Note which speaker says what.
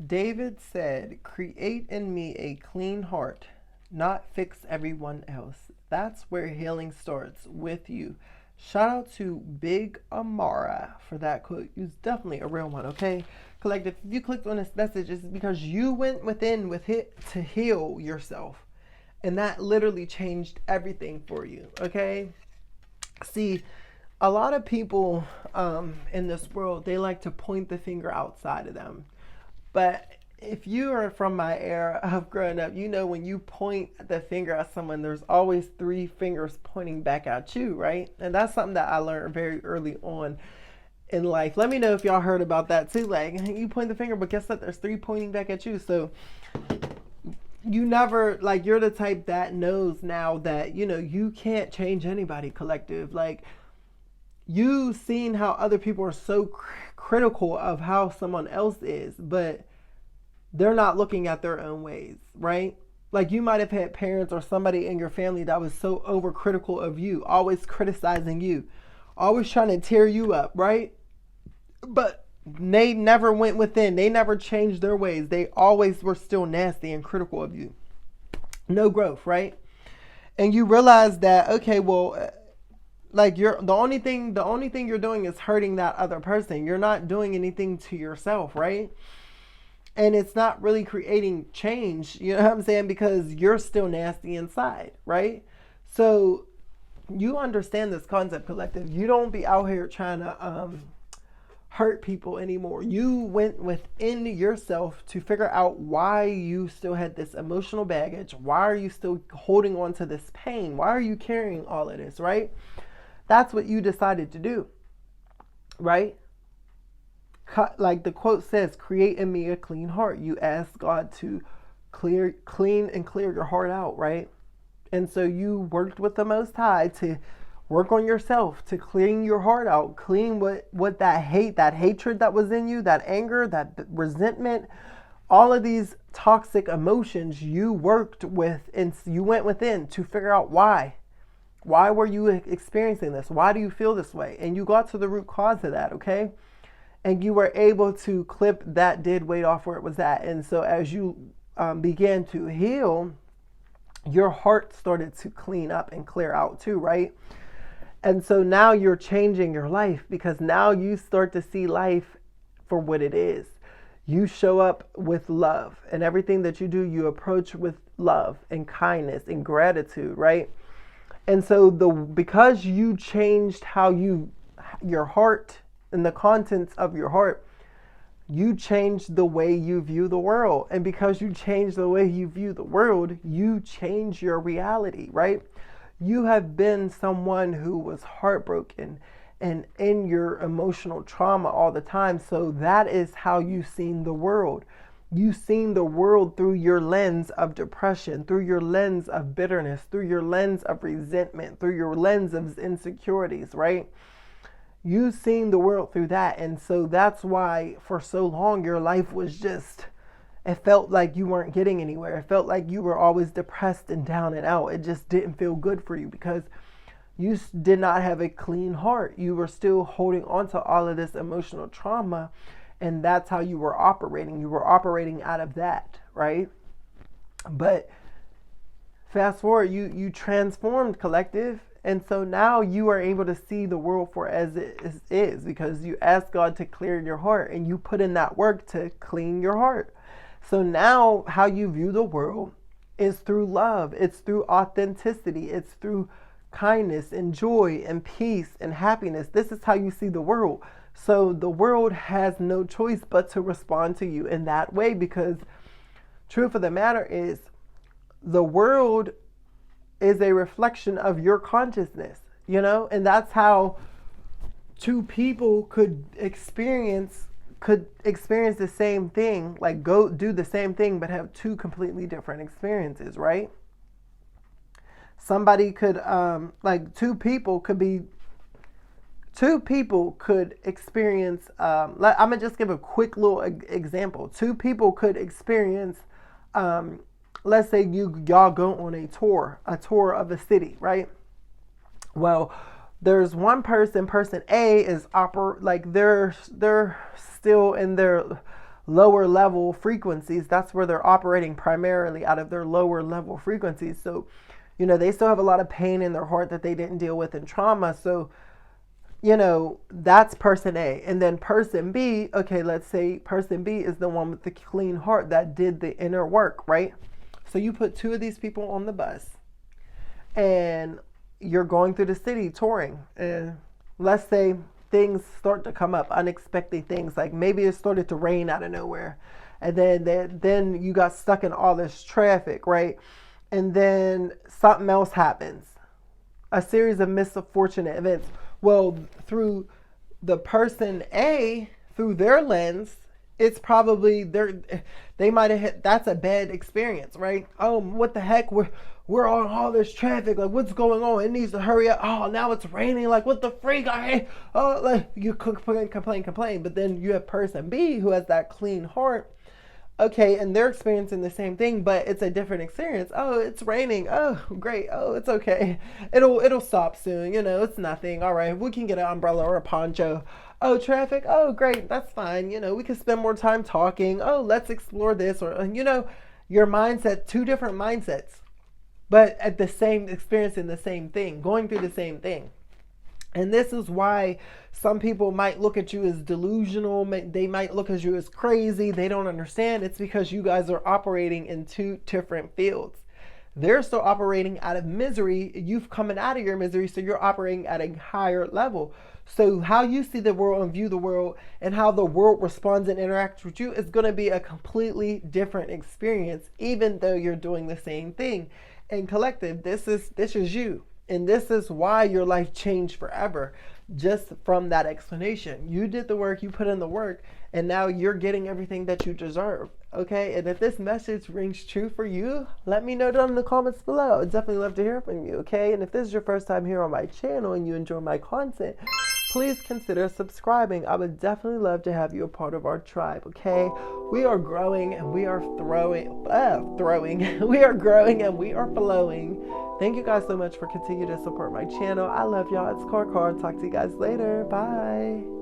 Speaker 1: David said, "Create in me a clean heart, not fix everyone else." That's where healing starts, with you. Shout out to Big Amara for that quote. It's definitely a real one, okay? Collective, if you clicked on this message, it's because you went within with it to heal yourself. And that literally changed everything for you, okay? See, a lot of people in this world, they like to point the finger outside of them. But if you are from my era of growing up, you know when you point the finger at someone, there's always three fingers pointing back at you, right? And that's something that I learned very early on in life. Let me know if y'all heard about that too. Like, you point the finger, but guess what? There's three pointing back at you. So you never, like, you're the type that knows now that, you know, you can't change anybody, collective. Like, you've seen how other people are so critical of how someone else is, but they're not looking at their own ways, right? Like, you might have had parents or somebody in your family that was so overcritical of you, always criticizing you, always trying to tear you up, right? But they never went within. They never changed their ways. They always were still nasty and critical of you. No growth, right? And you realize that, okay, well, like, you're the only thing you're doing is hurting that other person. You're not doing anything to yourself, right? And it's not really creating change, you know what I'm saying? Because you're still nasty inside, right? So you understand this concept, collective. You don't be out here trying to hurt people anymore. You went within yourself to figure out why you still had this emotional baggage. Why are you still holding on to this pain? Why are you carrying all of this, right? That's what you decided to do, right? Like the quote says, create in me a clean heart. You ask God to clean and clear your heart out, right? And so you worked with the Most High to work on yourself, to clean your heart out, clean what that hatred that was in you, that anger, that resentment, all of these toxic emotions you worked with, and you went within to figure out why. Why were you experiencing this? Why do you feel this way? And you got to the root cause of that, okay? And you were able to clip that dead weight off where it was at. And so as you began to heal, your heart started to clean up and clear out too, right? And so now you're changing your life, because now you start to see life for what it is. You show up with love, and everything that you do, you approach with love and kindness and gratitude, right? And so because you changed how your heart and the contents of your heart, you changed the way you view the world. And because you changed the way you view the world, you change your reality, right? You have been someone who was heartbroken and in your emotional trauma all the time. So that is how you've seen the world. You've seen the world through your lens of depression, through your lens of bitterness, through your lens of resentment, through your lens of insecurities, right? You've seen the world through that. And so that's why for so long your life was just, it felt like you weren't getting anywhere. It felt like you were always depressed and down and out. It just didn't feel good for you because you did not have a clean heart. You were still holding on to all of this emotional trauma, and that's how you were operating. You were operating out of that, right? But fast forward, you transformed, collective. And so now you are able to see the world for as it is, because you asked God to clear your heart, and you put in that work to clean your heart. So now how you view the world is through love. It's through authenticity. It's through kindness and joy and peace and happiness. This is how you see the world. So the world has no choice but to respond to you in that way, because truth of the matter is the world is a reflection of your consciousness, you know? And that's how two people could experience the same thing, like go do the same thing, but have two completely different experiences, right? Somebody could, like two people could experience, I'm gonna just give a quick little example. Two people could experience, let's say y'all go on a tour of a city, right? Well, there's one person A is they're still in their lower level frequencies. That's where they're operating primarily, out of their lower level frequencies. So, they still have a lot of pain in their heart that they didn't deal with in trauma. So, that's person A. And then person B, okay, let's say person B is the one with the clean heart that did the inner work, right? So you put two of these people on the bus and you're going through the city touring. And let's say things start to come up, unexpected things, like maybe it started to rain out of nowhere. And then you got stuck in all this traffic, right? And then something else happens. A series of misfortunate events. Well, through the person A, through their lens, it's probably they might have hit, that's a bad experience, right? Oh, what the heck? We're on all this traffic. Like, what's going on? It needs to hurry up. Oh, now it's raining. Like, what the freak? Oh, like you complain. But then you have person B who has that clean heart. Okay, and they're experiencing the same thing, but it's a different experience. Oh, it's raining. Oh, great. Oh, it's okay. It'll stop soon. It's nothing. All right, we can get an umbrella or a poncho. Oh, traffic. Oh, great. That's fine. We can spend more time talking. Oh, let's explore this. Or your mindset, two different mindsets, but at the same, experiencing the same thing, going through the same thing. And this is why some people might look at you as delusional. They might look at you as crazy. They don't understand. It's because you guys are operating in two different fields. They're still operating out of misery. You've coming out of your misery, so you're operating at a higher level. So how you see the world and view the world and how the world responds and interacts with you is going to be a completely different experience, even though you're doing the same thing. And collective, this is you. And this is why your life changed forever, just from that explanation. You did the work, you put in the work, and now you're getting everything that you deserve. Okay, and if this message rings true for you, let me know down in the comments below. I'd definitely love to hear from you, okay? And if this is your first time here on my channel and you enjoy my content, please consider subscribing. I would definitely love to have you a part of our tribe, okay? We are growing and we are we are growing and we are flowing. Thank you guys so much for continuing to support my channel. I love y'all. It's Karkar. Talk to you guys later. Bye.